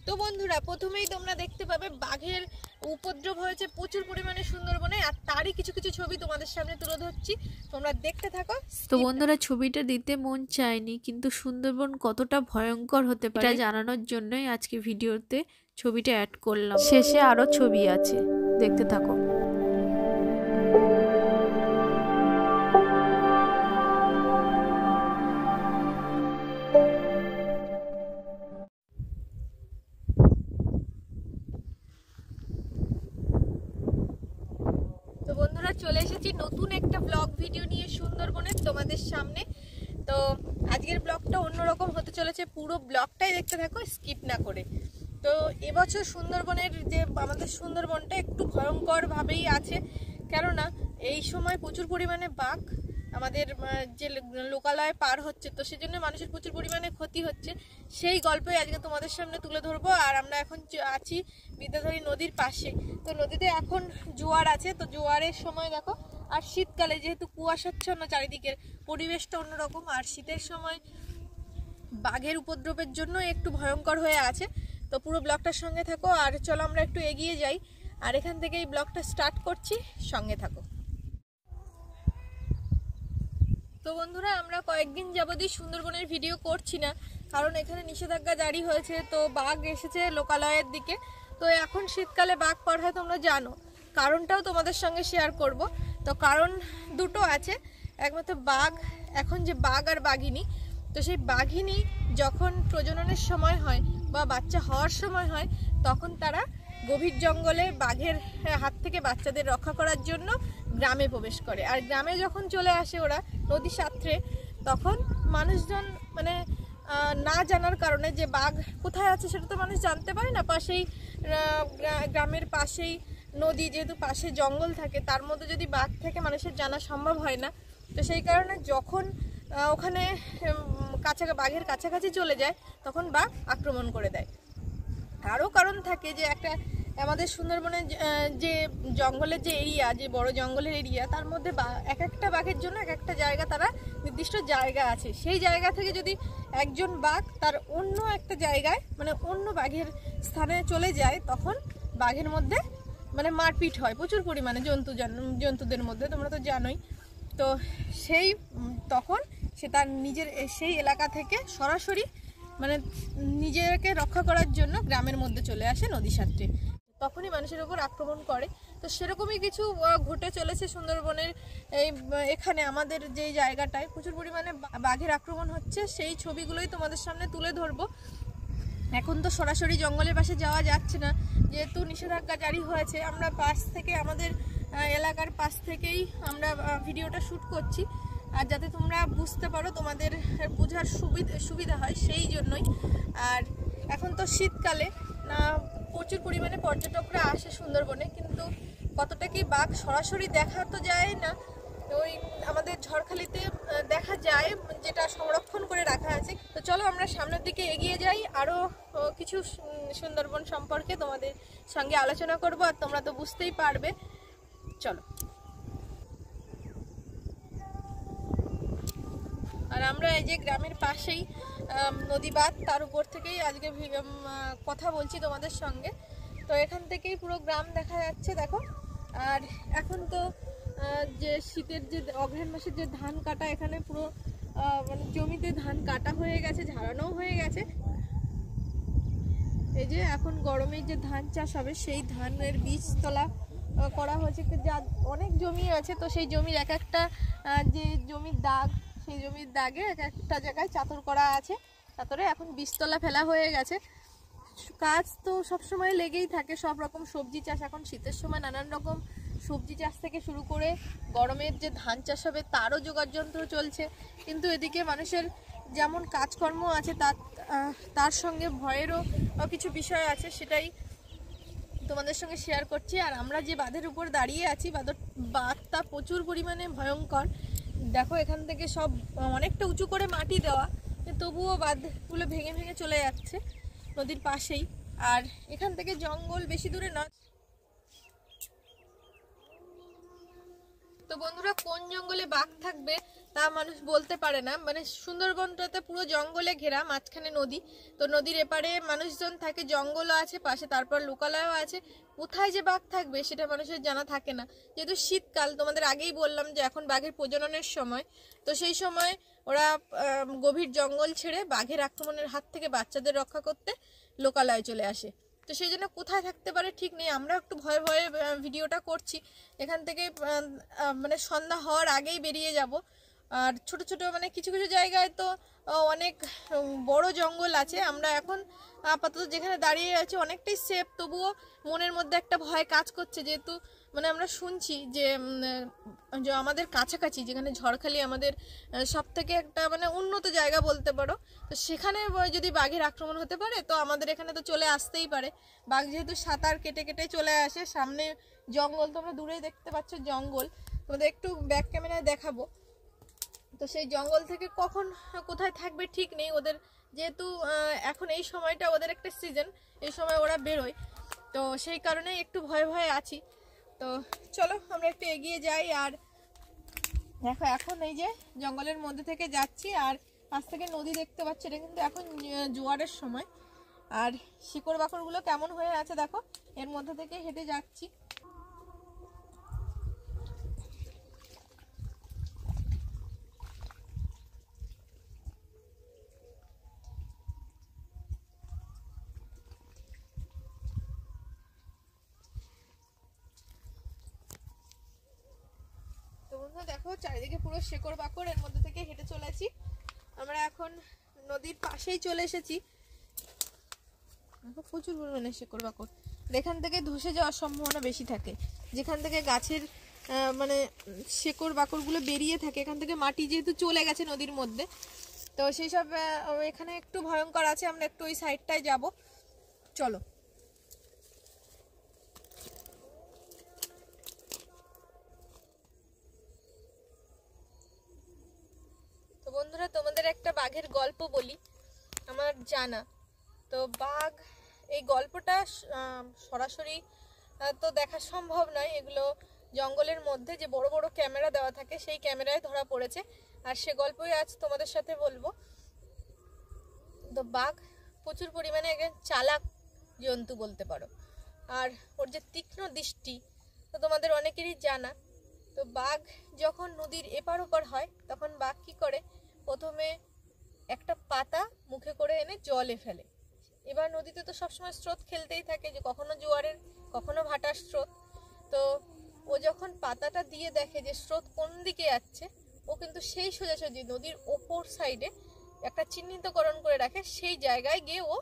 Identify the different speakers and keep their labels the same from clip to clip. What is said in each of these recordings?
Speaker 1: তো বন্ধুরা প্রথমেই তোমরা দেখতে পাবে বাঘের উপদ্রব হয়েছে প্রচুর পরিমাণে সুন্দরবনে, আর তারই কিছু কিছু ছবি তোমাদের সামনে তুলে ধরছি, তোমরা দেখতে থাকো।
Speaker 2: তো বন্ধুরা ছবিটা দিতে মন চায়নি, কিন্তু সুন্দরবন কতটা ভয়ঙ্কর হতে পারে এটা জানানোর জন্যই আজকে ভিডিওতে ছবিটা অ্যাড করলাম। শেষে আরো ছবি আছে, দেখতে থাকো।
Speaker 1: তো বন্ধুরা চলে এসেছি নতুন একটা ব্লগ ভিডিও নিয়ে সুন্দরবনের তোমাদের সামনে। তো আজকের ব্লগটা অন্যরকম হতে চলেছে, পুরো ব্লগটাই দেখতে থাকো স্কিপ না করে। তো এবছর সুন্দরবনের যে আমাদের সুন্দরবনটা একটু ভয়ঙ্কর ভাবেই আছে, কেননা এই সময় প্রচুর পরিমাণে বাঘ আমাদের যে লোকালয়ে পার হচ্ছে, তো সেজন্য মানুষের প্রচুর পরিমাণে ক্ষতি হচ্ছে। সেই গল্পই আজকে তোমাদের সামনে তুলে ধরবো। আর আমরা এখন আছি বিদ্যাধরী নদীর পাশে। তো নদীতে এখন জোয়ার আছে, তো জোয়ারের সময় দেখো। আর শীতকালে যেহেতু কুয়াশাচ্ছন্ন চারিদিকের পরিবেশটা অন্যরকম, আর শীতের সময় বাঘের উপদ্রবের জন্য একটু ভয়ঙ্কর হয়ে আছে। তো পুরো ব্লগটার সঙ্গে থাকো, আর চলো আমরা একটু এগিয়ে যাই, আর এখান থেকে এই ব্লগটা স্টার্ট করছি, সঙ্গে থাকো। তো বন্ধুরা আমরা কয়েকদিন যাবতই সুন্দরবনের ভিডিও করছি না, কারণ এখানে নিষেধাজ্ঞা জারি হয়েছে। তো বাঘ এসেছে লোকালয়ের দিকে, তো এখন শীতকালে বাঘ পার হয় তোমরা জানো, কারণটাও তোমাদের সঙ্গে শেয়ার করব। তো কারণ দুটো আছে, একমাত্র বাঘ, এখন যে বাঘ আর বাঘিনী, তো সেই বাঘিনী যখন প্রজননের সময় হয় বা বাচ্চা হওয়ার সময় হয়, তখন তারা গভীর জঙ্গলে বাঘের হাত থেকে বাচ্চাদের রক্ষা করার জন্য গ্রামে প্রবেশ করে। আর গ্রামে যখন চলে আসে ওরা নদী সাঁতরে, তখন মানুষজন মানে না জানার কারণে যে বাঘ কোথায় আছে সেটা তো মানুষ জানতে পারে না, পাশেই গ্রামের পাশেই নদী, যেহেতু পাশে জঙ্গল থাকে, তার মধ্যে যদি বাঘ থেকে মানুষের জানা সম্ভব হয় না। তো সেই কারণে যখন ওখানে বাঘের কাছাকাছি চলে যায়, তখন বাঘ আক্রমণ করে দেয়। আরও কারণ থাকে যে একটা আমাদের সুন্দরবনে যে জঙ্গলের যে এরিয়া, যে বড় জঙ্গলের এরিয়া, তার মধ্যে এক একটা বাঘের জন্য এক একটা জায়গা, তারা নির্দিষ্ট জায়গা আছে। সেই জায়গা থেকে যদি একজন বাঘ তার অন্য একটা জায়গায় মানে অন্য বাঘের স্থানে চলে যায়, তখন বাঘের মধ্যে মানে মারপিট হয় প্রচুর পরিমাণে জন্তুদের মধ্যে, তোমরা তো জানোই। তো সেই তখন সে তার নিজের সেই এলাকা থেকে সরাসরি মানে নিজেকে রক্ষা করার জন্য গ্রামের মধ্যে চলে আসে নদী সাঁতরে, তখনই মানুষের উপর আক্রমণ করে। তো সেরকমই কিছু ঘটে চলেছে সুন্দরবনের এখানে আমাদের যেই জায়গাটায় প্রচুর পরিমাণে বাঘের আক্রমণ হচ্ছে, সেই ছবিগুলোই তোমাদের সামনে তুলে ধরবো। এখন তো সরাসরি জঙ্গলের পাশে যাওয়া যাচ্ছে না, যেহেতু নিষেধাজ্ঞা জারি হয়েছে। আমরা পাশ থেকে, আমাদের এলাকার পাশ থেকেই আমরা ভিডিওটা শ্যুট করছি, আর যাতে তোমরা বুঝতে পারো, তোমাদের বোঝার সুবিধা হয় সেই জন্যই। আর এখন তো শীতকালে প্রচুর পরিমাণে পর্যটকরা আসে সুন্দরবনে, কিন্তু কতটা কি বাঘ সরাসরি দেখা তো যায় না। ওই আমাদের ঝড়খালিতে দেখা যায়, যেটা সংরক্ষণ করে রাখা আছে। তো চলো আমরা সামনের দিকে এগিয়ে যাই, আরও কিছু সুন্দরবন সম্পর্কে তোমাদের সঙ্গে আলোচনা করব, আর তোমরা তো বুঝতেই পারবে। চলো। আর আমরা এই যে গ্রামের পাশেই নদী বাঁধ, তার উপর থেকেই আজকে কথা বলছি তোমাদের সঙ্গে। তো এখান থেকেই পুরো গ্রাম দেখা যাচ্ছে, দেখো। আর এখন তো যে শীতের যে অগ্রহায়ণ মাসের যে ধান কাটা, এখানে পুরো মানে জমিতে ধান কাটা হয়ে গেছে, ঝাড়ানোও হয়ে গেছে। এই যে এখন গরমে যে ধান চাষ হবে, সেই ধানের বীজ তোলা করা হয়েছে। যা অনেক জমি আছে, তো সেই জমির এক একটা যে জমির দাগ, সেই জমির দাগে এক একটা জায়গায় চাতর করা আছে, চাতরে এখন বীজতলা ফেলা হয়ে গেছে। কাজ তো সবসময় লেগেই থাকে, সব রকম সবজি চাষ, এখন শীতের সময় নানান রকম সবজি চাষ থেকে শুরু করে গরমের যে ধান চাষ হবে তারও জোগাড় যন্ত্র চলছে। কিন্তু এদিকে মানুষের যেমন কাজকর্ম আছে, তার সঙ্গে ভয়েরও কিছু বিষয় আছে, সেটাই তোমাদের সঙ্গে শেয়ার করছি। আর আমরা যে বাঁধের উপর দাঁড়িয়ে আছি, বাঁধটা প্রচুর পরিমাণে ভয়ঙ্কর। দেখো এখান থেকে সব অনেকটা উঁচু করে মাটি দেওয়া, তবুও বাঁধগুলো ভেঙে ভেঙে চলে যাচ্ছে নদীর পাশেই। আর এখান থেকে জঙ্গল বেশি দূরে না। তো বন্ধুরা কোন জঙ্গলে বাঘ থাকবে তা মানুষ বলতে পারে না। মানে সুন্দরবনটাতে পুরো জঙ্গলে ঘেরা, মাঝখানে নদী, তো নদীর এপারে মানুষজন থাকে, জঙ্গলও আছে পাশে, তারপর লোকালয়ও আছে। কোথায় যে বাঘ থাকবে সেটা মানুষের জানা থাকে না। যেহেতু শীতকাল, তোমাদের আগেই বললাম যে এখন বাঘের প্রজননের সময়, তো সেই সময় ওরা গভীর জঙ্গল ছেড়ে বাঘের আক্রমণের হাত থেকে বাচ্চাদের রক্ষা করতে লোকালয়ে চলে আসে। তো সেই জন্য কোথায় থাকতে পারে ঠিক নেই। আমরা একটু ভয়ে ভয়ে ভিডিওটা করছি। এখান থেকে মানে সন্ধ্যা হওয়ার আগেই বেরিয়ে যাব। আর ছোট ছোট মানে কিছু কিছু জায়গায় তো অনেক বড় জঙ্গল আছে। আমরা এখন আপাতত যেখানে দাঁড়িয়ে আছি অনেকটাই সেফ, তবুও মনের মধ্যে একটা ভয় কাজ করছে, যেহেতু মানে আমরা শুনছি যে আমাদের কাছাকাছি যেখানে ঝড়খালি আমাদের সব থেকে একটা মানে উন্নত জায়গা বলতে পারো, তো সেখানে যদি বাঘের আক্রমণ হতে পারে তো আমাদের এখানে তো চলে আসতেই পারে। বাঘ যেহেতু সাঁতার কেটে কেটে চলে আসে, সামনে জঙ্গল, তোমরা দূরেই দেখতে পাচ্ছ জঙ্গল, তোমাদের একটু ব্যাক ক্যামেরায় দেখাবো। তো সেই জঙ্গল থেকে কখন কোথায় থাকবে ঠিক নেই ওদের, যেহেতু এখন এই সময়টা ওদের একটা সিজন, এই সময় ওরা বেরোয়, তো সেই কারণে একটু ভয়ে ভয়ে আছি। তো চলো আমরা একটু এগিয়ে যাই। আর দেখো এখন এই যে জঙ্গলের মধ্যে থেকে যাচ্ছি, আর পাশ থেকে নদী দেখতে পাচ্ছি, এটা কিন্তু এখন জোয়ারের সময়। আর শিকড় বাকড়গুলো কেমন হয়ে আছে দেখো, এর মধ্যে থেকে হেঁটে যাচ্ছি। দেখো চারিদিকে পুরো শেকড় বাকড়, এর মধ্যে থেকে হেঁটে চলেছি। আমরা এখন নদীর পাশেই চলে এসেছি। দেখো প্রচুর পরিমাণে শেকড় বাকড়, এখান থেকে ধসে যাওয়ার সম্ভাবনা বেশি থাকে। যেখান থেকে গাছের মানে শেকড় বাকড়গুলো বেরিয়ে থাকে, এখান থেকে মাটি যেহেতু চলে গেছে নদীর মধ্যে, তো সেই সব এখানে একটু ভয়ঙ্কর আছে। আমরা একটু ওই সাইডটায় যাব, চলো। বন্ধুরা তোমাদের একটা বাঘের গল্প বলি, আমার জানা। তো বাঘ, এই গল্পটা সরাসরি তো দেখা সম্ভব নয়, এগুলো জঙ্গলের মধ্যে যে বড় বড় ক্যামেরা দেওয়া থাকে সেই ক্যামেরায় ধরা পড়েছে, আর সে গল্পই আজ তোমাদের সাথে বলবো। তো বাঘ প্রচুর পরিমাণে একজন চালাক জন্তু বলতে পারো, আর ওর যে তীক্ষ্ণ দৃষ্টি তো তোমাদের অনেকেরই জানা। তো বাঘ যখন নদীর এপার ওপার হয় তখন বাঘ কি করে, প্রথমে একটা পাতা মুখে করে এনে জলে ফেলে। এবার নদীতে তো সবসময় স্রোত খেলতেই থাকে, যে কখনো জোয়ারের কখনো ভাটার স্রোত। তো ও যখন পাতাটা দিয়ে দেখে যে স্রোত কোন দিকে যাচ্ছে, ও কিন্তু সেই সোজাসুজি নদীর ওপর সাইডে একটা চিহ্নিতকরণ করে রাখে, সেই জায়গায় গিয়ে ও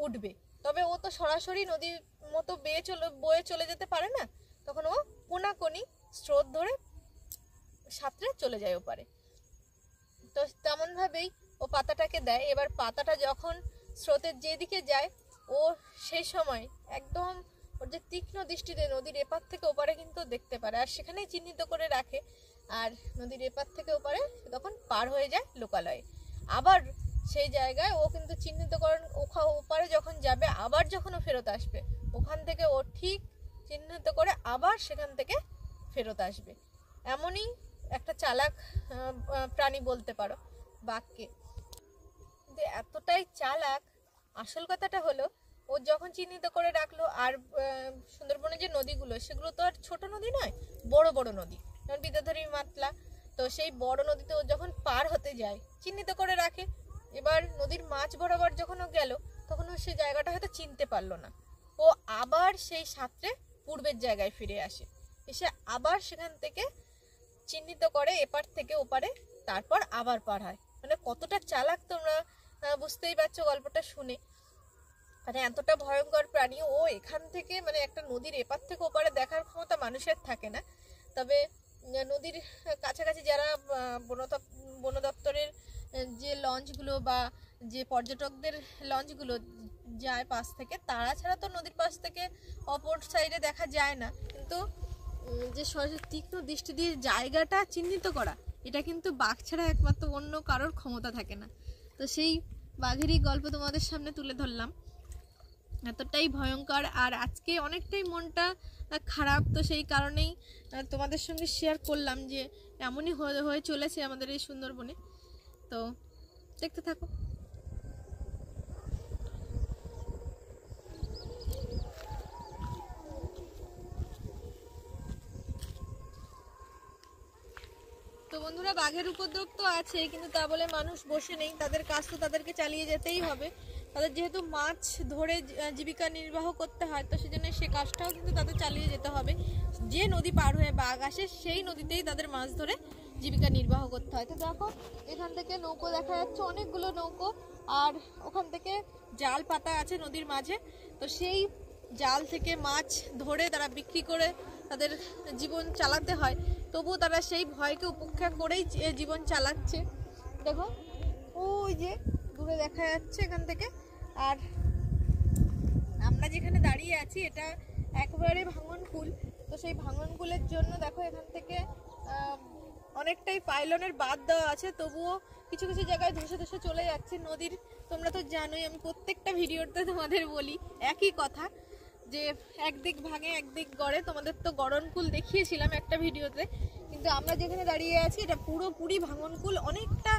Speaker 1: উঠবে। তবে ও তো সরাসরি নদীর মতো বয়ে চলে যেতে পারে না, তখন ও কোনাকোনি স্রোত ধরে সাঁতরে চলে যায় ওপারে। তো তেমন ভাবেই ও পাতাটাকে দেয়। এবার পাতাটা যখন স্রোতের যেদিকে যায়, ও সেই সময় একদম ওর যে তীক্ষ্ণ দৃষ্টিতে নদীর এপার থেকে ওপারে কিন্তু দেখতে পারে, আর সেখানেই চিহ্নিত করে রাখে। আর নদীর এপার থেকে ওপারে তখন পার হয়ে যায় লোকালয়ে। আবার সেই জায়গায় ও কিন্তু চিহ্নিতকরণ, ওপারে যখন যাবে আবার যখন ও ফেরত আসবে, ওখান থেকে ও ঠিক চিহ্নিত করে আবার সেখান থেকে ফেরত আসবে। এমনই একটা চালাক প্রাণী বলতে পারো বাঘকে। কিন্তু এতটাই চালাক, আসল কথাটা হলো ও যখন চিহ্নিত করে রাখলো, আর সুন্দরবনের যে নদীগুলো সেগুলো তো আর ছোট নদী নয়, বড় বড় নদী, যেমন বিদ্যাধরী, মাতলা। তো সেই বড় নদীতে ও যখন পার হতে যায় চিহ্নিত করে রাখে। এবার নদীর মাঝ বরাবর যখন ও গেল তখন ও সেই জায়গাটা হয়তো চিনতে পারলো না, ও আবার সেই সাঁতরে পূর্বের জায়গায় ফিরে আসে, এসে আবার সেখান থেকে চিহ্নিত করে এপার থেকে ওপারে, তারপর আবার পার হয়। মানে কতটা চালাক তোমরা বুঝতেই পারছো গল্পটা শুনে। মানে এতটা ভয়ঙ্কর প্রাণী ও এখান থেকে, মানে একটা নদীর এপার থেকে ওপারে দেখার ক্ষমতা মানুষের থাকে না। তবে নদীর কাছাকাছি যারা বন দপ্তরের যে লঞ্চগুলো বা যে পর্যটকদের লঞ্চগুলো যায় পাশ থেকে, তারা ছাড়া তো নদীর পাশ থেকে অপর সাইডে দেখা যায় না। কিন্তু যে সরাসরি তীক্ষ্ণ দৃষ্টি দিয়ে জায়গাটা চিহ্নিত করা, এটা কিন্তু বাঘ ছাড়া একমাত্র অন্য কারোর ক্ষমতা থাকে না। তো সেই বাঘেরই গল্প তোমাদের সামনে তুলে ধরলাম। এতটাই ভয়ঙ্কর। আর আজকে অনেকটাই মনটা খারাপ, তো সেই কারণেই তোমাদের সঙ্গে শেয়ার করলাম যে এমনই হয়ে চলেছে আমাদের এই সুন্দরবনে। তো দেখতে থাকো। তো বন্ধুরা, বাঘের উপদ্রব তো আছে, কিন্তু তা বলে মানুষ বসে নেই, তাদের কাজ তো তাদেরকে চালিয়ে যেতেই হবে। তাদের যেহেতু মাছ ধরে জীবিকা নির্বাহ করতে হয়, তো সেজন্য সে কাজটাও কিন্তু তাদের চালিয়ে যেতে হবে। যে নদী পার হয়ে বাঘ আসে সেই নদীতেই তাদের মাছ ধরে জীবিকা নির্বাহ করতে হয়। তো দেখো, এখান থেকে নৌকো দেখা যাচ্ছে, অনেকগুলো নৌকো, আর ওখান থেকে জাল পাতা আছে নদীর মাঝে। তো সেই জাল থেকে মাছ ধরে তারা বিক্রি করে তাদের জীবন চালাতে হয়, তবুও তারা সেই ভয়কে উপেক্ষা করেই জীবন চালাচ্ছে। দেখো ওই যে দূরে দেখা যাচ্ছে এখান থেকে। আর আমরা যেখানে দাঁড়িয়ে আছি এটা একবারে ভাঙনকুল। তো সেই ভাঙনকুলের জন্য দেখো এখান থেকে অনেকটাই পাইলনের বাঁধ দেওয়া আছে, তবুও কিছু কিছু জায়গায় ধসে ধসে চলে যাচ্ছে নদীর। তোমরা তো জানোই, আমি প্রত্যেকটা ভিডিওতে তোমাদের বলি একই কথা, যে একদিক ভাঙে একদিক গড়ে। তোমাদের তো গড়নকুল দেখিয়েছিলাম একটা ভিডিওতে, কিন্তু আমরা যেখানে দাঁড়িয়ে আছি এটা পুরোপুরি ভাঙনকুল। অনেকটা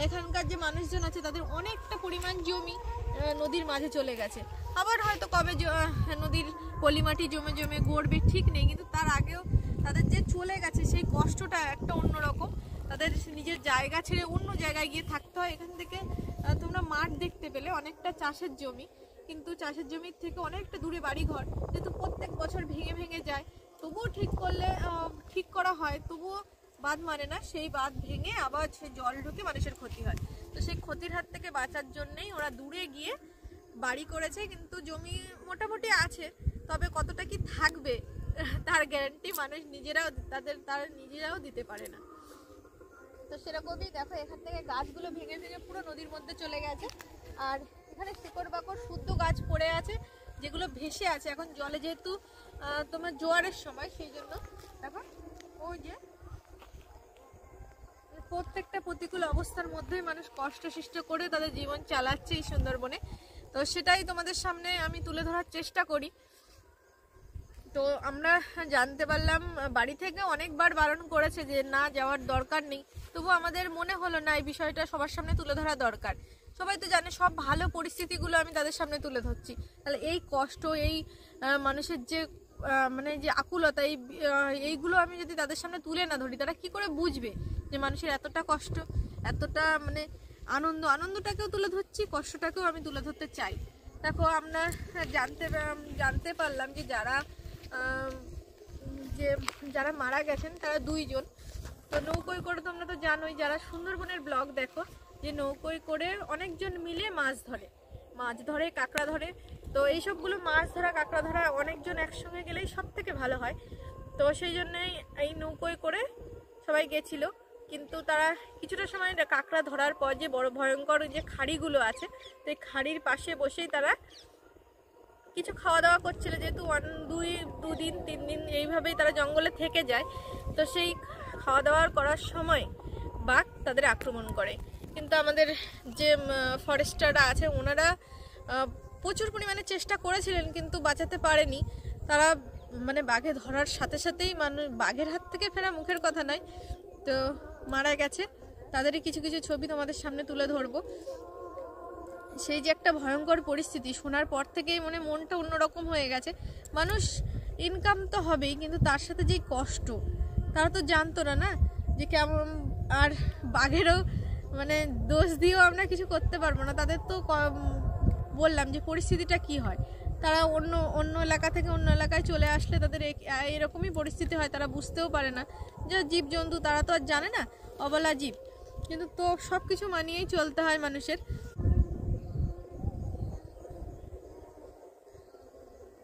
Speaker 1: এখানকার যে মানুষজন আছে তাদের অনেকটা পরিমাণ জমি নদীর মাঝে চলে গেছে। আবার হয়তো কবে নদীর পলিমাটি জমে জমে গড়বে ঠিক নেই, কিন্তু তার আগেও তাদের যে চলে গেছে সেই কষ্টটা একটা অন্যরকম। তাদের নিজের জায়গা ছেড়ে অন্য জায়গায় গিয়ে থাকতে হয়। এখান থেকে তোমরা মাঠ দেখতে পেলে অনেকটা চাষের জমি, কিন্তু চাষের জমির থেকে অনেকটা দূরে বাড়িঘর, যেহেতু প্রত্যেক বছর ভেঙে ভেঙে যায়। তবুও ঠিক করা হয়, তবুও বাঁধ মানে না, সেই বাঁধ ভেঙে আবার সেই জল ঢুকে মানুষের ক্ষতি হয়। তো সেই ক্ষতির হাত থেকে বাঁচার জন্যই ওরা দূরে গিয়ে বাড়ি করেছে, কিন্তু জমি মোটামুটি আছে, তবে কতটা কি থাকবে তার গ্যারান্টি মানুষ তারা নিজেরাও দিতে পারে না। তো সেরকমই দেখো, এখান থেকে গাছগুলো ভেঙে ভেঙে পুরো নদীর মধ্যে চলে গেছে। আর এখানে শিকড় বাকড় শুদ্ধ গাছ পড়ে আছে, যেগুলো ভেসে আছে এখন জলে, যেহেতু তোমার জোয়ারের সময়, সেই জন্য দেখো ওই যে প্রত্যেকটা প্রতিকূল অবস্থার মধ্যেই মানুষ কষ্ট সৃষ্ট করে তাদের জীবন চালাচ্ছে এই সুন্দরবনে। তো সেটাই তোমাদের সামনে আমি তুলে ধরার চেষ্টা করি। তো আমরা জানতে পারলাম, বাড়ি থেকে অনেকবার বারণ করেছে যে না যাওয়ার দরকার নেই, তবু আমাদের মনে হলো না এই বিষয়টা সবার সামনে তুলে ধরা দরকার। সবাই তো জানে সব ভালো পরিস্থিতিগুলো আমি তাদের সামনে তুলে ধরছি, তাহলে এই কষ্ট, এই মানুষের যে মানে যে আকুলতা, এইগুলো আমি যদি তাদের সামনে তুলে না ধরি, তারা কি করে বুঝবে যে মানুষের এতটা কষ্ট, এতটা মানে আনন্দটাকেও তুলে ধরছি, কষ্টটাকেও আমি তুলে ধরতে চাই। দেখো আমরা জানতে পারলাম যে যারা মারা গেছেন তারা 2 জন। তো নৌকোয় করে, তোমরা তো জানোই যারা সুন্দরবনের ব্লগ দেখো, যে নৌকোয় করে অনেকজন মিলে মাছ ধরে কাঁকড়া ধরে। তো এইসবগুলো মাছ ধরা কাঁকড়া ধরা অনেকজন একসঙ্গে গেলেই সব থেকে ভালো হয়। তো সেই জন্যই এই নৌকোয় করে সবাই গেছিল, কিন্তু তারা কিছুটা সময় কাঁকড়া ধরার পর যে বড় ভয়ঙ্কর যে খাড়িগুলো আছে, সেই খাড়ির পাশে বসেই তারা কিছু খাওয়া দাওয়া করছিল, যেহেতু 2 দিন 3 দিন এইভাবেই তারা জঙ্গলে থেকে যায়। তো সেই খাওয়া দাওয়া করার সময় বাঘ তাদের আক্রমণ করে। কিন্তু আমাদের যে ফরেস্টাররা আছে ওনারা প্রচুর পরিমাণে চেষ্টা করেছিলেন, কিন্তু বাঁচাতে পারেনি। তারা মানে বাঘে ধরার সাথে সাথেই বাঘের হাত থেকে ফেরা মুখের কথা নয়, তো মারা গেছে। তাদেরই কিছু কিছু ছবি তোমাদের সামনে তুলে ধরবো। সেই যে একটা ভয়ঙ্কর পরিস্থিতি শোনার পর থেকেই মনটা অন্যরকম হয়ে গেছে। মানুষ ইনকাম তো হবেই, কিন্তু তার সাথে যেই কষ্ট, তারা তো জানতো না যে কেমন। আর বাঘেরও মানে দোষ দিয়েও আমরা কিছু করতে পারবো না, তাদের তো বললাম যে পরিস্থিতিটা কি হয়। তারা অন্য এলাকা থেকে অন্য এলাকায় চলে আসলে তাদের এরকমই পরিস্থিতি হয়, তারা বুঝতেও পারে না যে জীবজন্তু, তারা তো আর জানে না, অবলা জীব। কিন্তু তো সব কিছু মানিয়েই চলতে হয় মানুষের।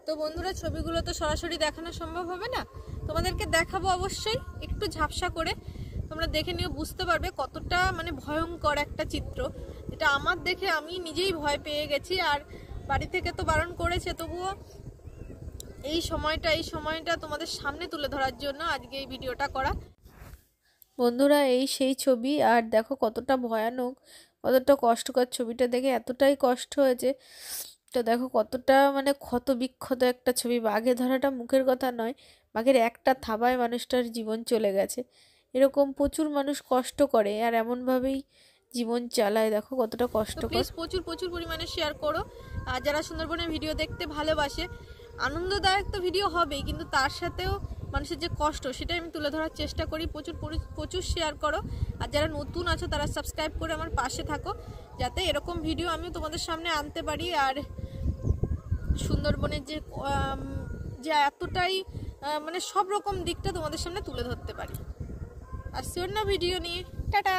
Speaker 1: তো বন্ধুরা, ছবিগুলো তো সরাসরি দেখানো সম্ভব হবে না, তোমাদেরকে দেখাবো অবশ্যই একটু ঝাপসা করে। তোমরা দেখে নিও, বুঝতে পারবে কতটা মানে ভয়ঙ্কর একটা চিত্র, যেটা আমার দেখে আমি নিজেই ভয় পেয়ে গেছি। আর বাড়ি থেকে তো বারণ করেছে, তবুও এই সময়টা তোমাদের সামনে তুলে ধরার জন্য আজকে এই ভিডিওটা করা।
Speaker 2: বন্ধুরা, এই সেই ছবি, আর দেখো কতটা ভয়ানক, কতটা কষ্টকর। ছবিটা দেখে এতটাই কষ্ট হয়েছে, দেখো কতটা মানে ক্ষত বিক্ষত একটা ছবি। বাঘে ধরাটা মুখের কথা নয়, বাঘের একটা থাবায় মানুষটার জীবন চলে গেছে। এরকম প্রচুর মানুষ কষ্ট করে আর এমনভাবেই জীবন চালায়, দেখো কতটা কষ্টকর।
Speaker 1: প্লিজ প্রচুর প্রচুর পরিমাণে শেয়ার করো। আর যারা সুন্দরবনের ভিডিও দেখতে ভালোবাসে, আনন্দদায়ক তো ভিডিও হবেই, কিন্তু তার সাথেও মানুষের যে কষ্ট সেটা আমি তুলে ধরার চেষ্টা করি। প্রচুর প্রচুর শেয়ার করো। আর যারা নতুন আছো তারা সাবস্ক্রাইব করে আমার পাশে থাকো, যাতে এরকম ভিডিও আমি তোমাদের সামনে আনতে পারি। আর সুন্দরবনের যে এতটাই মানে সব রকম দিকটা তোমাদের সামনে তুলে ধরতে পারি। আর অন্য ভিডিও নিয়ে টাটা।